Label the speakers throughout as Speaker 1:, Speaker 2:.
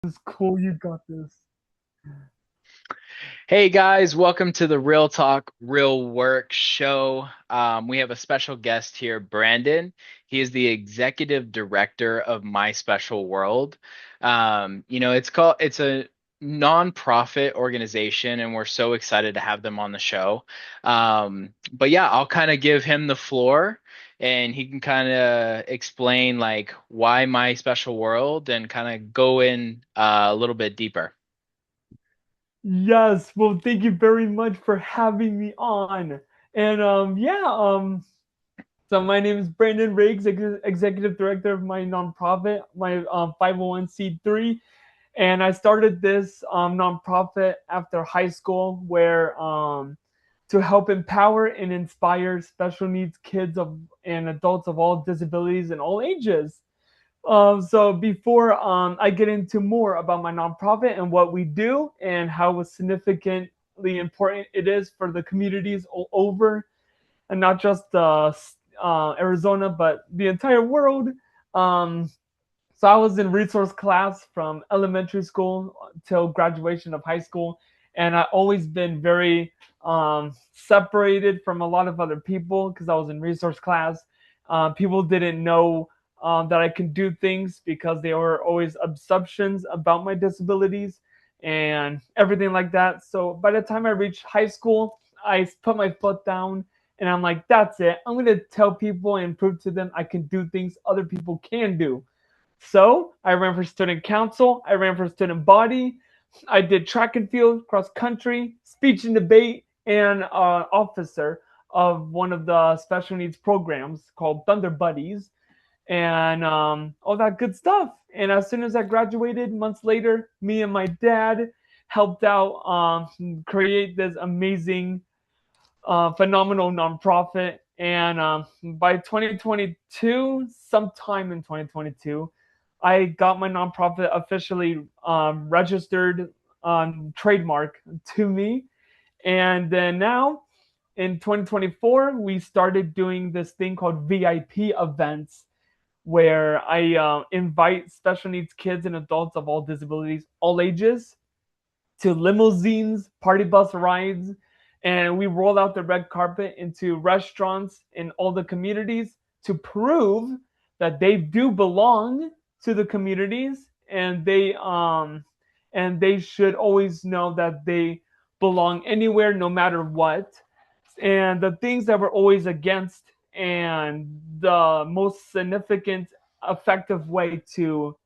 Speaker 1: It's cool. You got this.
Speaker 2: Hey guys, welcome to the Real Talk, Real Work show. We have a special guest here, Brandon. He is the executive director of My Special World. It's a nonprofit organization, and we're so excited to have them on the show. But yeah, I'll kind of give him the floor, and he can kind of explain like why My Special World, and kind of go in a little bit deeper.
Speaker 1: Yes. Well, thank you very much for having me on. And so my name is Brandon Riggs, executive director of my nonprofit, my 501c3. And I started this nonprofit after high school, where to help empower and inspire special needs kids of and adults of all disabilities and all ages. So before I get into more about my nonprofit and what we do and how significantly important it is for the communities all over, and not just Arizona, but the entire world. Um, so I was in resource class from elementary school till graduation of high school, and I always been very separated from a lot of other people because I was in resource class. People didn't know that I can do things because there were always assumptions about my disabilities and everything like that. So by the time I reached high school, I put my foot down and I'm like, that's it. I'm going to tell people and prove to them I can do things other people can do. So I ran for student council, I ran for student body, I did track and field, cross country, speech and debate, and officer of one of the special needs programs called Thunder Buddies, and all that good stuff. And as soon as I graduated, months later, me and my dad helped out create this amazing, phenomenal nonprofit. And by 2022, sometime in 2022, I got my nonprofit officially registered on trademark to me. And then now in 2024, we started doing this thing called VIP events, where I invite special needs kids and adults of all disabilities, all ages, to limousines, party bus rides, and we roll out the red carpet into restaurants in all the communities to prove that they do belong to the communities, and they should always know that they belong anywhere, no matter what. And the things that we're always against, and the most significant effective way to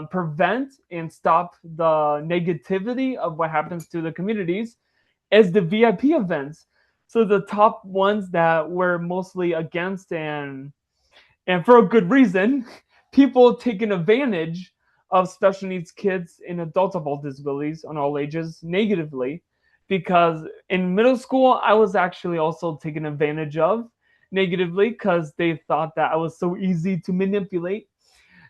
Speaker 1: prevent and stop the negativity of what happens to the communities is the VIP events. So the top ones that we're mostly against, and for a good reason, people taking advantage of special needs kids and adults of all disabilities on all ages negatively. Because in middle school, I was actually also taken advantage of negatively because they thought that I was so easy to manipulate.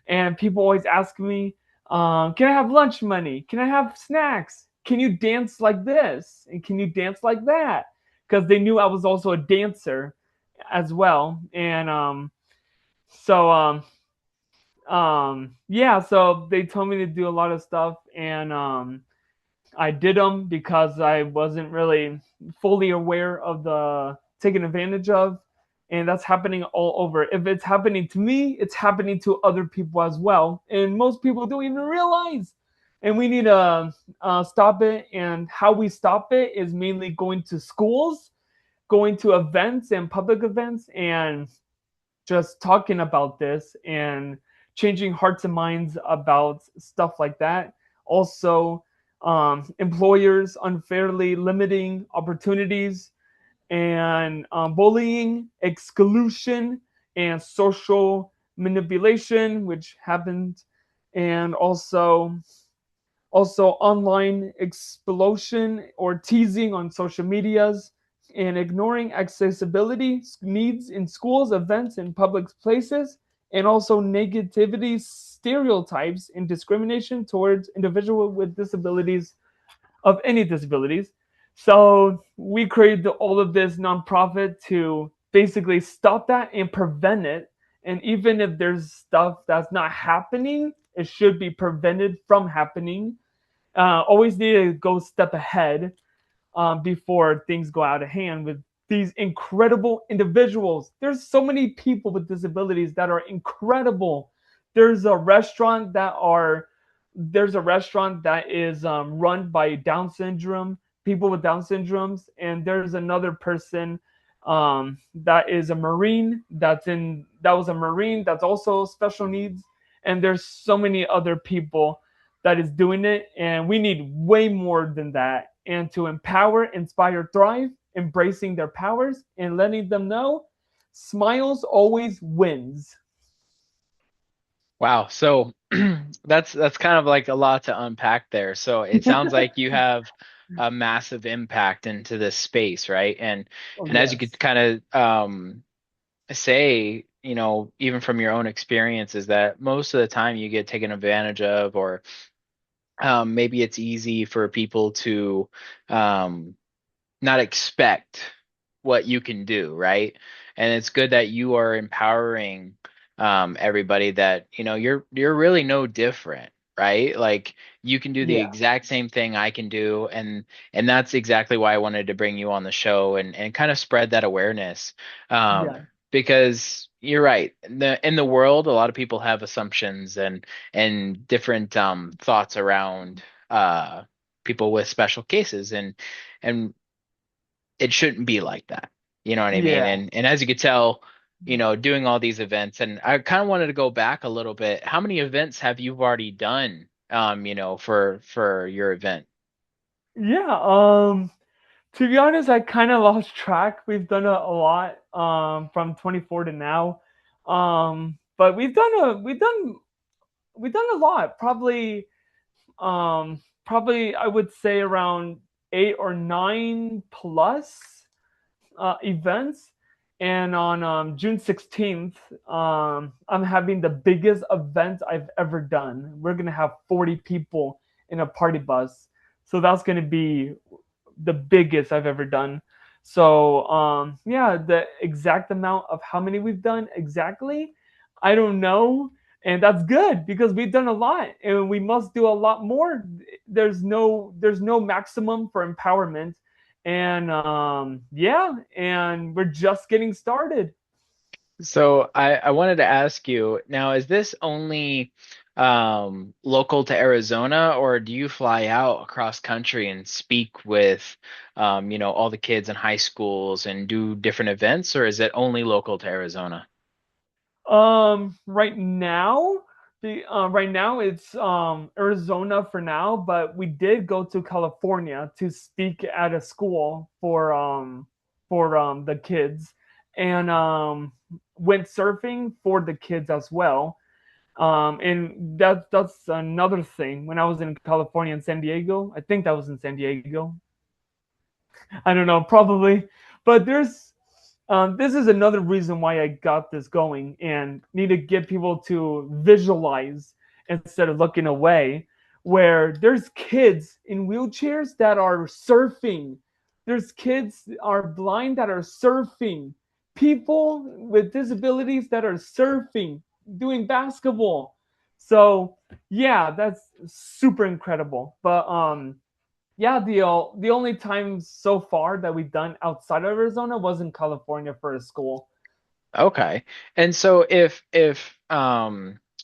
Speaker 1: And people always ask me, can I have lunch money? Can I have snacks? Can you dance like this? And can you dance like that? Because they knew I was also a dancer as well. And so yeah, so they told me to do a lot of stuff, and I did them because I wasn't really fully aware of the taken advantage of, and that's happening all over. If it's happening to me, it's happening to other people as well, and most people don't even realize. And we need to stop it. And how we stop it is mainly going to schools, going to events and public events, and just talking about this and changing hearts and minds about stuff like that. Also, employers unfairly limiting opportunities, and bullying, exclusion, and social manipulation, which happened, and also online explosion or teasing on social medias, and ignoring accessibility needs in schools, events, and public places, and also negativity, stereotypes, and discrimination towards individuals with disabilities, of any disabilities. So we created all of this nonprofit to basically stop that and prevent it. And even if there's stuff that's not happening, It should be prevented from happening. Always need to go step ahead before things go out of hand with these incredible individuals. There's so many people with disabilities that are incredible. There's a restaurant that are there's a restaurant that is run by Down syndrome people with Down syndromes, and there's another person that is a Marine that was a Marine that's also special needs, and there's so many other people that is doing it, and we need way more than that. And to empower, inspire, thrive, embracing their powers, and letting them know, smiles always wins.
Speaker 2: Wow. So that's kind of like a lot to unpack there. So it sounds like you have a massive impact into this space, right?
Speaker 1: Oh
Speaker 2: And as you
Speaker 1: yes,
Speaker 2: could kind of say, even from your own experiences, that most of the time you get taken advantage of, or maybe it's easy for people to um, not expect what you can do, right? And it's good that you are empowering everybody that, you're really no different, right? Like you can do the
Speaker 1: yeah,
Speaker 2: exact same thing I can do, and that's exactly why I wanted to bring you on the show and kind of spread that awareness.
Speaker 1: yeah,
Speaker 2: Because you're right. In the world, a lot of people have assumptions and different thoughts around people with special cases, and it shouldn't be like that. You know what I mean?
Speaker 1: yeah.
Speaker 2: And as you could tell, doing all these events, and I kind of wanted to go back a little bit. How many events have you already done, for your event?
Speaker 1: Yeah, to be honest, I kind of lost track. We've done a lot from 24 to now. But we've done a lot. Probably I would say around 8 or 9 plus events. And on June 16th, I'm having the biggest event I've ever done. We're going to have 40 people in a party bus. So that's going to be the biggest I've ever done. So yeah, the exact amount of how many we've done exactly, I don't know, and that's good because we've done a lot and we must do a lot more. There's no maximum for empowerment, and yeah, and we're just getting started.
Speaker 2: So I wanted to ask you now, is this only local to Arizona, or do you fly out across country and speak with all the kids in high schools and do different events, or is it only local to Arizona?
Speaker 1: Right now, right now it's Arizona for now, but we did go to California to speak at a school for the kids, and went surfing for the kids as well. And that's another thing. When I was in California and San Diego, I think that was in San Diego. I don't know, probably. But this is another reason why I got this going and need to get people to visualize instead of looking away. Where there's kids in wheelchairs that are surfing, there's kids that are blind that are surfing, people with disabilities that are surfing, doing basketball. So yeah, that's super incredible. But yeah, the only time so far that we've done outside of Arizona was in California for a school.
Speaker 2: Okay. And so if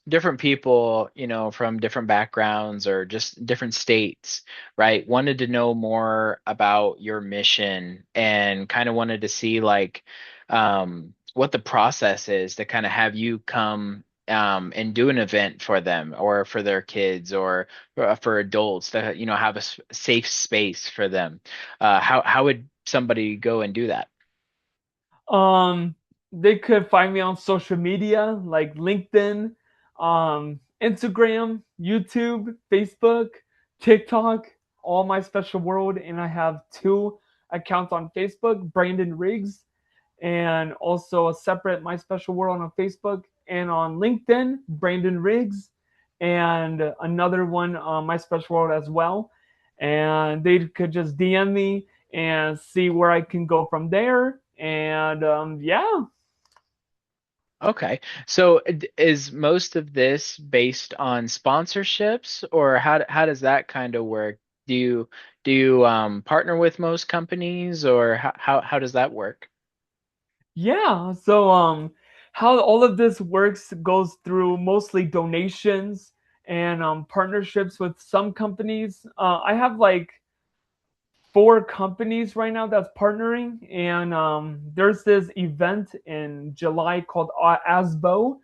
Speaker 2: different people, from different backgrounds or just different states, right, wanted to know more about your mission and kind of wanted to see like what the process is to kind of have you come and do an event for them or for their kids or for adults to, have a safe space for them. How would somebody go and do that?
Speaker 1: Um, they could find me on social media like LinkedIn, Instagram, YouTube, Facebook, TikTok, all my special world, and I have two accounts on Facebook, Brandon Riggs, and also a separate My Special World on Facebook, and on LinkedIn, Brandon Riggs, and another one on My Special World as well. And they could just DM me and see where I can go from there. And yeah,
Speaker 2: Okay. So is most of this based on sponsorships, or how does that kind of work? Do you partner with most companies, or how does that work?
Speaker 1: Yeah. So how all of this works goes through mostly donations and partnerships with some companies. I have like four companies right now that's partnering, and there's this event in July called ASBO,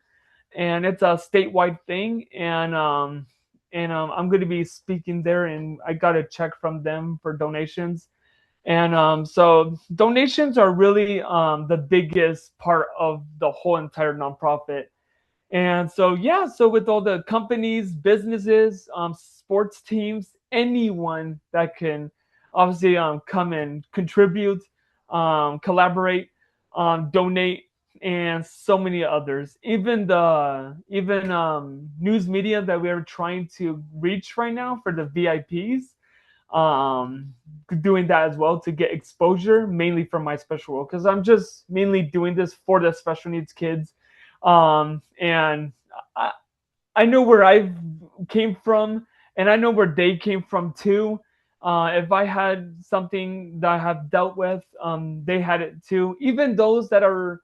Speaker 1: and it's a statewide thing, and I'm going to be speaking there, and I got a check from them for donations. And so donations are really the biggest part of the whole entire nonprofit. And so, yeah, so with all the companies, businesses, sports teams, anyone that can obviously come and contribute, collaborate, donate, and so many others. Even news media that we are trying to reach right now for the VIPs, um, doing that as well to get exposure, mainly for my special role, because I'm just mainly doing this for the special needs kids, and I, I know where I came from, and I know where they came from too. If I had something that I have dealt with, they had it too. Even those that are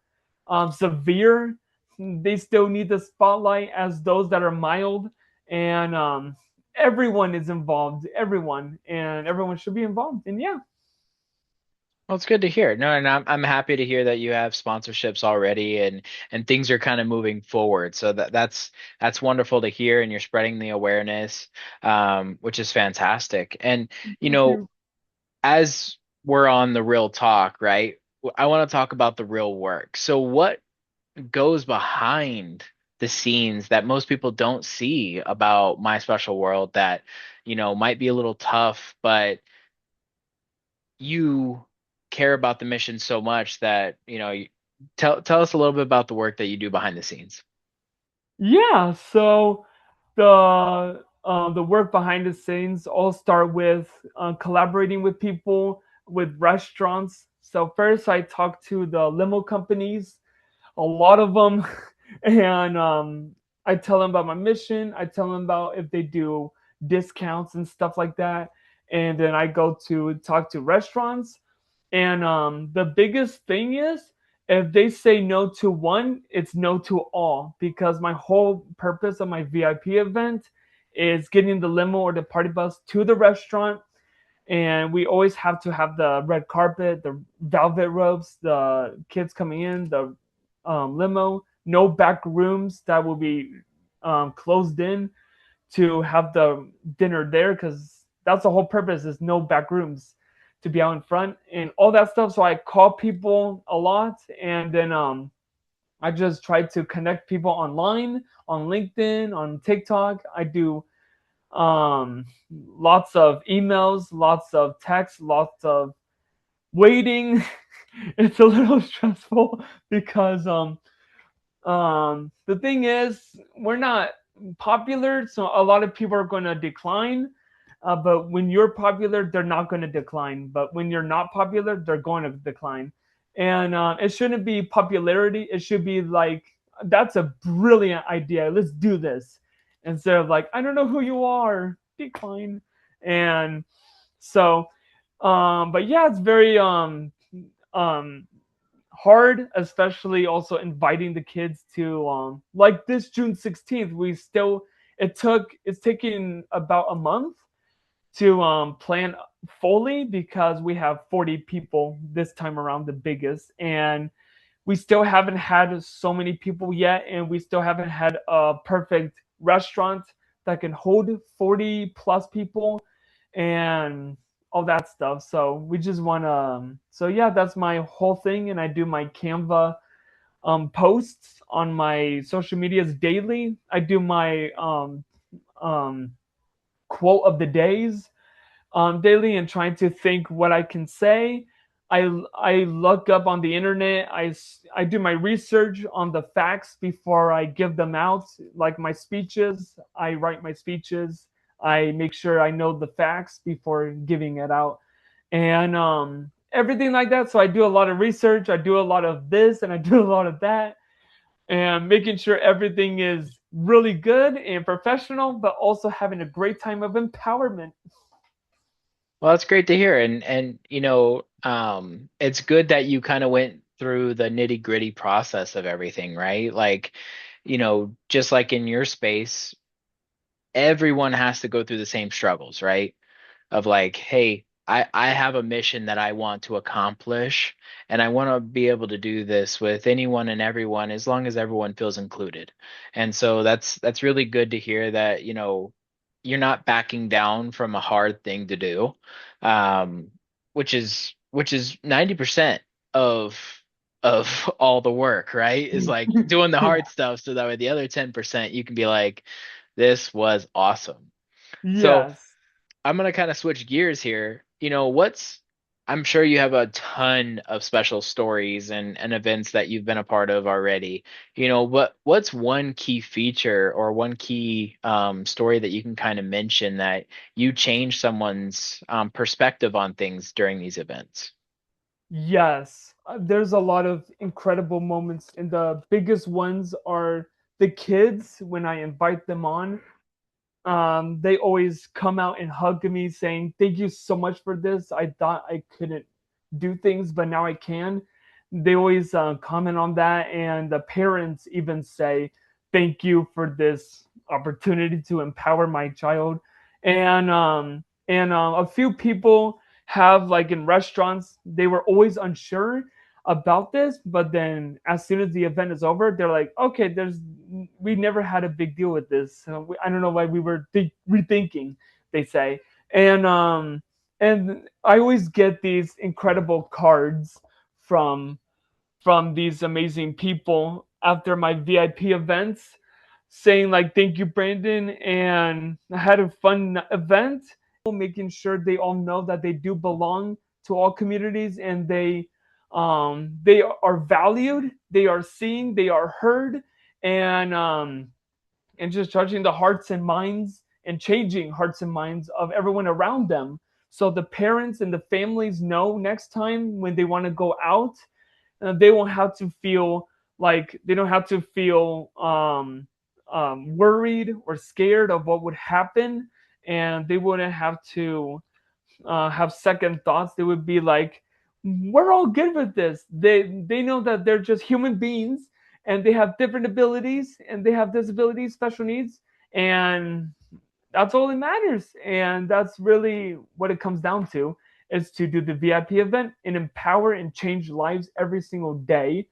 Speaker 1: severe, they still need the spotlight as those that are mild. And everyone is involved, everyone, and everyone should be involved. And yeah.
Speaker 2: Well, it's good to hear. No, and I'm happy to hear that you have sponsorships already and things are kind of moving forward. So that's wonderful to hear, and you're spreading the awareness, which is fantastic. And you
Speaker 1: Thank
Speaker 2: know,
Speaker 1: you.
Speaker 2: as we're on the real talk, right? I want to talk about the real work. So what goes behind the scenes that most people don't see about My Special World that, might be a little tough, but you care about the mission so much that, tell us a little bit about the work that you do behind the scenes.
Speaker 1: Yeah, so the work behind the scenes all start with collaborating with people, with restaurants. So first, I talk to the limo companies, a lot of them, and I tell them about my mission. I tell them about if they do discounts and stuff like that, and then I go to talk to restaurants. And the biggest thing is if they say no to one, it's no to all, because my whole purpose of my VIP event is getting the limo or the party bus to the restaurant. And we always have to have the red carpet, the velvet robes, the kids coming in, the limo, no back rooms that will be closed in to have the dinner there, because that's the whole purpose, is no back rooms to be out in front and all that stuff. So I call people a lot, and then I just try to connect people online, on LinkedIn, on TikTok. I do lots of emails, lots of texts, lots of waiting. It's a little stressful because the thing is, we're not popular, so a lot of people are going to decline. But when you're popular, they're not going to decline. But when you're not popular, they're going to decline. And it shouldn't be popularity. It should be like, that's a brilliant idea. Let's do this. Instead of like, I don't know who you are, decline. And so, but yeah, it's very um, hard, especially also inviting the kids to like this June 16th. We still it's taking about a month to plan fully, because we have 40 people this time around, the biggest, and we still haven't had so many people yet, and we still haven't had a perfect restaurant that can hold 40 plus people and all that stuff. So we just want to so yeah, that's my whole thing. And I do my Canva posts on my social medias daily. I do my um, quote of the days daily, and trying to think what I can say. I look up on the internet. I do my research on the facts before I give them out. Like my speeches, I write my speeches. I make sure I know the facts before giving it out, and everything like that. So I do a lot of research. I do a lot of this, and I do a lot of that. and making sure everything is really good and professional, but also having a great time of empowerment.
Speaker 2: Well, that's great to hear. And it's good that you kind of went through the nitty-gritty process of everything, right? Like, just like in your space, everyone has to go through the same struggles, right? Of like, hey, I have a mission that I want to accomplish, and I want to be able to do this with anyone and everyone as long as everyone feels included. And so that's really good to hear that, you're not backing down from a hard thing to do, um, which is 90% of all the work, right? Is like doing the hard stuff so that way the other 10% you can be like, this was awesome. So
Speaker 1: Yes.
Speaker 2: I'm gonna kind of switch gears here. I'm sure you have a ton of special stories and events that you've been a part of already. What's one key feature or one key story that you can kind of mention that you change someone's perspective on things during these events?
Speaker 1: Yes. There's a lot of incredible moments, and the biggest ones are the kids when I invite them on. They always come out and hug me saying, "Thank you so much for this. I thought I couldn't do things, but now I can." They always comment on that, and the parents even say, "Thank you for this opportunity to empower my child." And a few people have, like, in restaurants, they were always unsure about this, but then as soon as the event is over, they're like, "Okay, we never had a big deal with this. So I don't know why we were rethinking," they say. And um and I always get these incredible cards from these amazing people after my VIP events, saying like, "Thank you, Brandon, and I had a fun event," making sure they all know that they do belong to all communities, and they are valued, they are seen, they are heard, and just touching the hearts and minds and changing hearts and minds of everyone around them. So the parents and the families know next time when they want to go out, they won't have to feel like they don't have to feel worried or scared of what would happen, and they wouldn't have to have second thoughts. They would be like, "We're all good with this." They know that they're just human beings, and they have different abilities, and they have disabilities, special needs, and that's all that matters. And that's really what it comes down to, is to do the VIP event and empower and change lives every single day,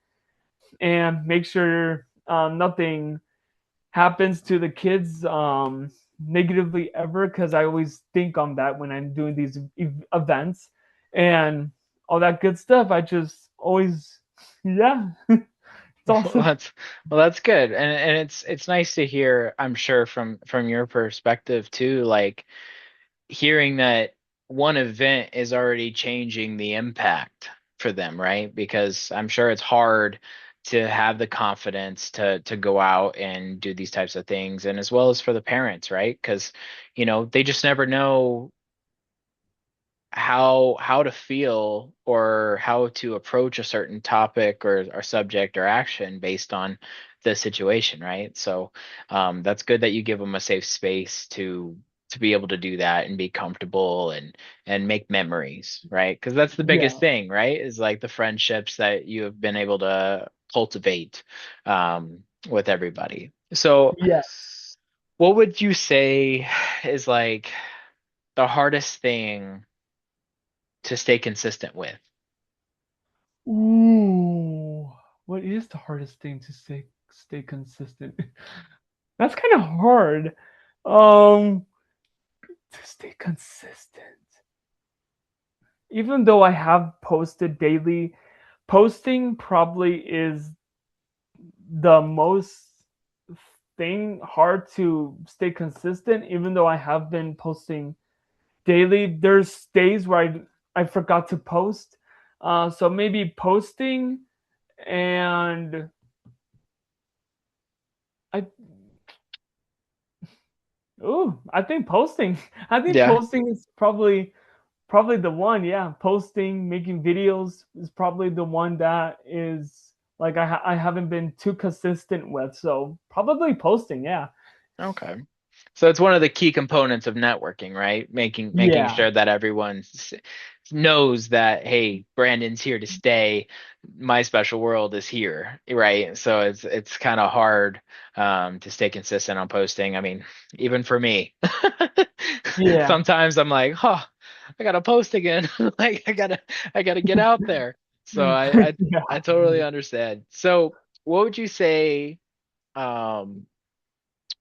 Speaker 1: and make sure nothing happens to the kids negatively ever, because I always think on that when I'm doing these events and all that good stuff. I just always, yeah, it's
Speaker 2: Well,
Speaker 1: awesome.
Speaker 2: that's good, and it's nice to hear. I'm sure from your perspective too, like hearing that one event is already changing the impact for them, right? Because I'm sure it's hard to have the confidence to go out and do these types of things, and as well as for the parents, right? Because they just never know how to feel or how to approach a certain topic or subject or action based on the situation, right? So that's good that you give them a safe space to be able to do that and be comfortable and make memories, right? Because that's the biggest
Speaker 1: Yeah.
Speaker 2: thing, right? Is like the friendships that you have been able to cultivate with everybody. So
Speaker 1: Yes.
Speaker 2: what would you say is like the hardest thing to stay consistent with?
Speaker 1: Ooh, what is the hardest thing to stay consistent? That's kind of hard. Um, to stay consistent. Even though I have posted daily, posting probably is the most thing hard to stay consistent. Even though I have been posting daily, there's days where I forgot to post. So maybe posting, and I I think posting. I think
Speaker 2: Yeah.
Speaker 1: posting is probably the one. Yeah, posting, making videos is probably the one that is like I haven't been too consistent with. So probably posting, yeah.
Speaker 2: Okay. So it's one of the key components of networking, right? Making
Speaker 1: Yeah.
Speaker 2: sure that everyone knows that, hey, Brandon's here to stay. My special world is here, right? So it's kind of hard to stay consistent on posting. I mean, even for me,
Speaker 1: Yeah.
Speaker 2: sometimes I'm like, huh, I gotta post again. Like I gotta get out there. So I
Speaker 1: Yeah.
Speaker 2: totally understand. So what would you say? Um,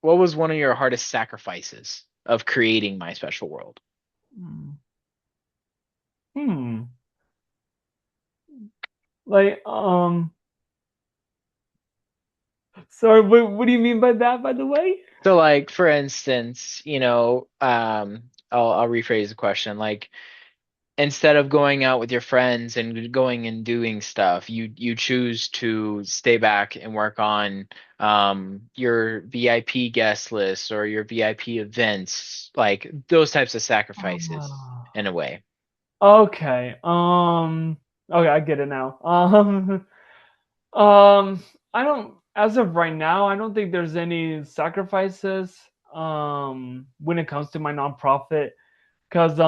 Speaker 2: what was one of your hardest sacrifices of creating My Special World?
Speaker 1: Hmm. Like, sorry, what do you mean by that, by the way?
Speaker 2: So, like, for instance, I'll rephrase the question. Like, instead of going out with your friends and going and doing stuff, you choose to stay back and work on your VIP guest list or your VIP events, like those types of sacrifices
Speaker 1: Ah.
Speaker 2: in a way.
Speaker 1: Okay. Okay, I get it now. Um, I don't, as of right now, I don't think there's any sacrifices when it comes to my nonprofit, because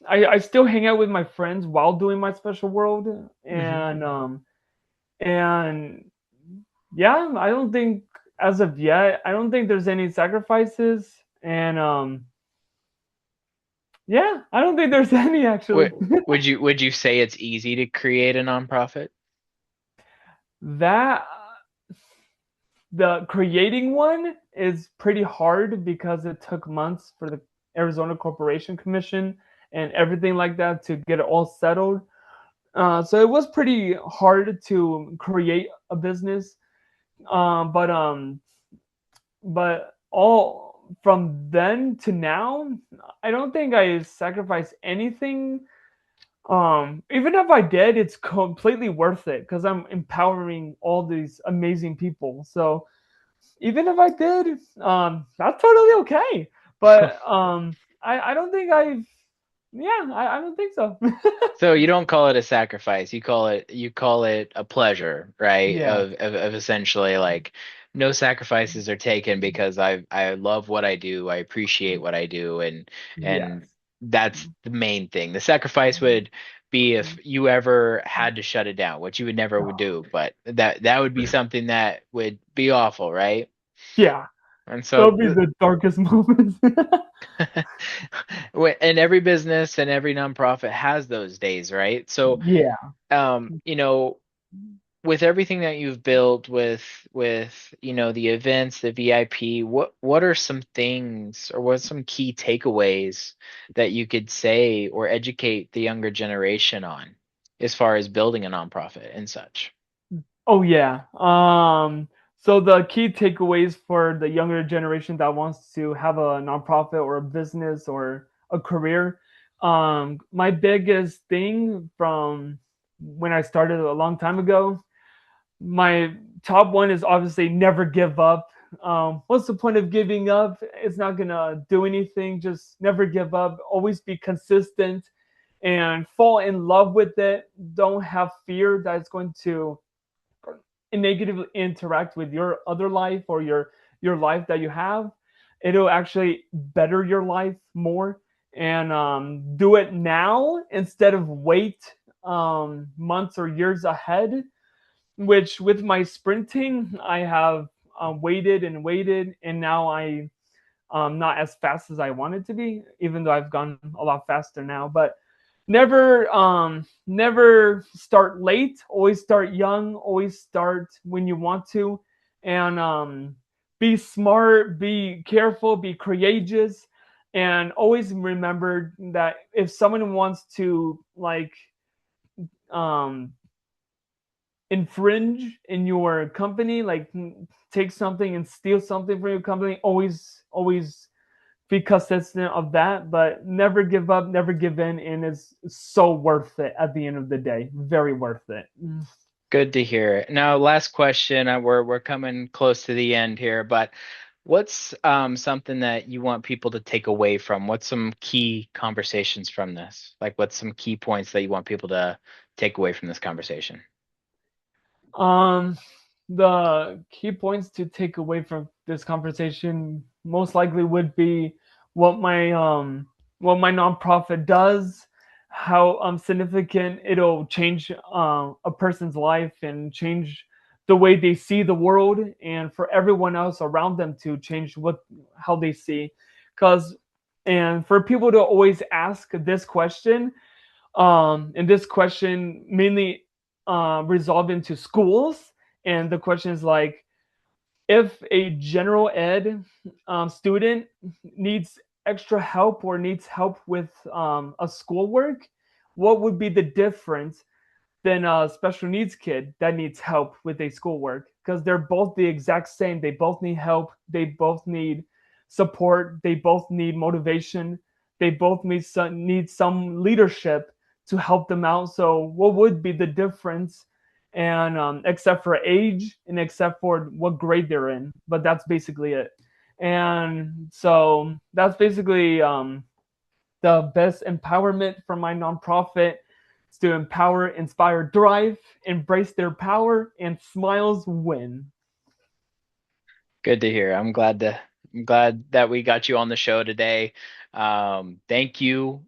Speaker 1: I still hang out with my friends while doing my special world,
Speaker 2: Hmm.
Speaker 1: and yeah, I don't think, as of yet, I don't think there's any sacrifices, and yeah, I don't think there's any actually.
Speaker 2: Would would you say it's easy to create a nonprofit?
Speaker 1: That the creating one is pretty hard because it took months for the Arizona Corporation Commission and everything like that to get it all settled. So it was pretty hard to create a business. Um, but um, but all from then to now, I don't think I sacrificed anything. Even if I did, it's completely worth it because I'm empowering all these amazing people. So even if I did, that's totally okay. But I don't think I've, yeah, I don't think so.
Speaker 2: So you don't call it a sacrifice. You call it a pleasure, right?
Speaker 1: Yeah.
Speaker 2: Of essentially like no sacrifices are taken because I love what I do. I appreciate what I do and
Speaker 1: Yes.
Speaker 2: that's the main thing. The sacrifice would be if you ever had to shut it down, which you would never would do, but that would be something that would be awful, right?
Speaker 1: Yeah.
Speaker 2: And
Speaker 1: That'll
Speaker 2: so
Speaker 1: be the darkest moments.
Speaker 2: and every business and every nonprofit has those days, right? So
Speaker 1: Yeah.
Speaker 2: you know, with everything that you've built with the events, the VIP, what are some things or what are some key takeaways that you could say or educate the younger generation on as far as building a nonprofit and such?
Speaker 1: Oh yeah. So the key takeaways for the younger generation that wants to have a nonprofit or a business or a career. My biggest thing from when I started a long time ago, my top one is obviously never give up. What's the point of giving up? It's not gonna do anything. Just never give up. Always be consistent and fall in love with it. Don't have fear that it's going to negatively interact with your other life or your life that you have. It'll actually better your life more, and do it now instead of wait months or years ahead, which with my sprinting I have waited and waited, and now I not as fast as I wanted to be, even though I've gone a lot faster now. But never start late. Always start young. Always start when you want to, and be smart, be careful, be courageous, and always remember that if someone wants to like um infringe in your company, like take something and steal something from your company, always be consistent of that, but never give up, never give in, and it's so worth it at the end of the day. Very worth it.
Speaker 2: Good to hear. Now, last question. We're coming close to the end here, but what's something that you want people to take away from? What's some key conversations from this? Like, what's some key points that you want people to take away from this conversation?
Speaker 1: Um, the key points to take away from this conversation most likely would be what what my nonprofit does, how significant it'll change a person's life and change the way they see the world, and for everyone else around them to change what how they see, because and for people to always ask this question, and this question mainly resolved into schools. And the question is like, if a general ed student needs extra help or needs help with a schoolwork, what would be the difference than a special needs kid that needs help with a schoolwork? Because they're both the exact same. They both need help. They both need support. They both need motivation. They both need some leadership to help them out. So, what would be the difference? And except for age and except for what grade they're in, but that's basically it. And so that's basically the best empowerment from my nonprofit is to empower, inspire, drive, embrace their power, and smiles win.
Speaker 2: Good to hear. I'm glad that we got you on the show today. Thank you,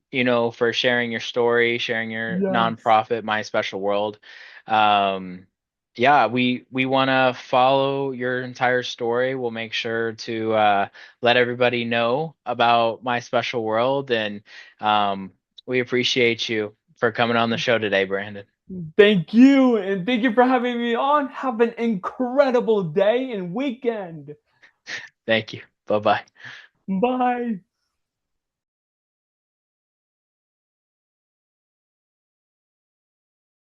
Speaker 2: for sharing your story, sharing your
Speaker 1: Yes.
Speaker 2: nonprofit, My Special World. Um, yeah, we want to follow your entire story. We'll make sure to let everybody know about My Special World, and um, we appreciate you for coming on the show today, Brandon.
Speaker 1: Thank you. And thank you for having me on. Have an incredible day and weekend.
Speaker 2: Thank you. Bye bye.
Speaker 1: Bye.